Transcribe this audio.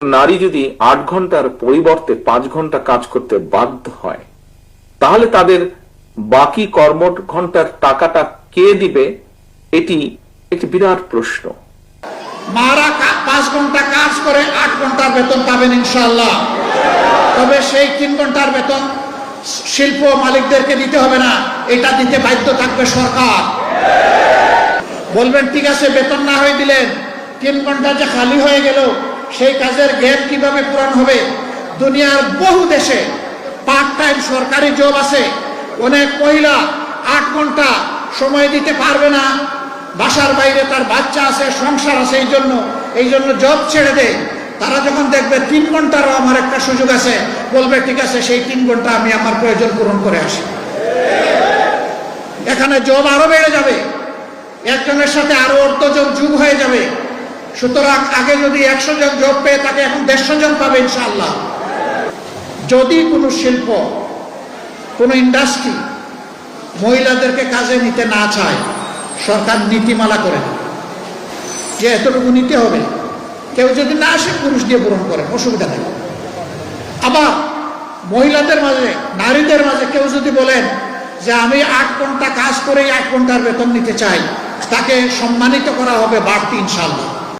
নারী যদি ৮ ঘন্টার পরিবর্তে ৫ ঘন্টা কাজ করতে বাধ্য হয়, তাহলে তাদের বাকি কর্ম ঘন্টার টাকাটা কে দিবে? এটি একটি বিরাট প্রশ্ন। মারা ৫ ঘন্টা কাজ করে ৮ ঘন্টার বেতন পাবেন ইনশাআল্লাহ। তবে সেই ৩ ঘন্টার বেতন শিল্প মালিকদেরকে দিতে হবে না, এটা দিতে বাধ্য থাকবে সরকার। বলবেন ঠিক আছে, বেতন না হয়ে দিলেন, ৩ ঘন্টা যে খালি হয়ে গেল, সেই কাজের গ্যাপ কিভাবে পূরণ হবে? দুনিয়ার বহু দেশে পার্ট টাইম সরকারি জব আছে। অনেক মহিলা ৮ ঘন্টা সময় দিতে পারবে না, বাসার বাইরে তার বাচ্চা আছে, সংসার আছে, এই জন্য জব ছেড়ে দেয়। তারা যখন দেখবে ৩ ঘন্টারও আমার একটা সুযোগ আছে, বলবে ঠিক আছে, সেই ৩ ঘন্টা আমি আমার প্রয়োজন পূরণ করে আসি। এখানে জব আরো বেড়ে যাবে, একজনের সাথে আরো অর্ধজন যুগ হয়ে যাবে। সুতরাং আগে যদি ১০০ জন জব পেয়ে থাকে, এখন ১৫০ জন পাবে ইনশাআল্লাহ। যদি কোনো শিল্প, কোনো ইন্ডাস্ট্রি মহিলাদেরকে কাজে নিতে না চায়, সরকার নীতিমালা করে দেবে যে এতটুকু নিতে হবে। কেউ যদি না আসে, পুরুষ দিয়ে পূরণ করে, অসুবিধা নেই। আবার মহিলাদের মাঝে, নারীদের মাঝে কেউ যদি বলেন যে আমি ৮ ঘন্টা কাজ করেই ৮ ঘন্টার বেতন নিতে চাই, তাকে সম্মানিত করা হবে বাড়তি ইনশাআল্লাহ।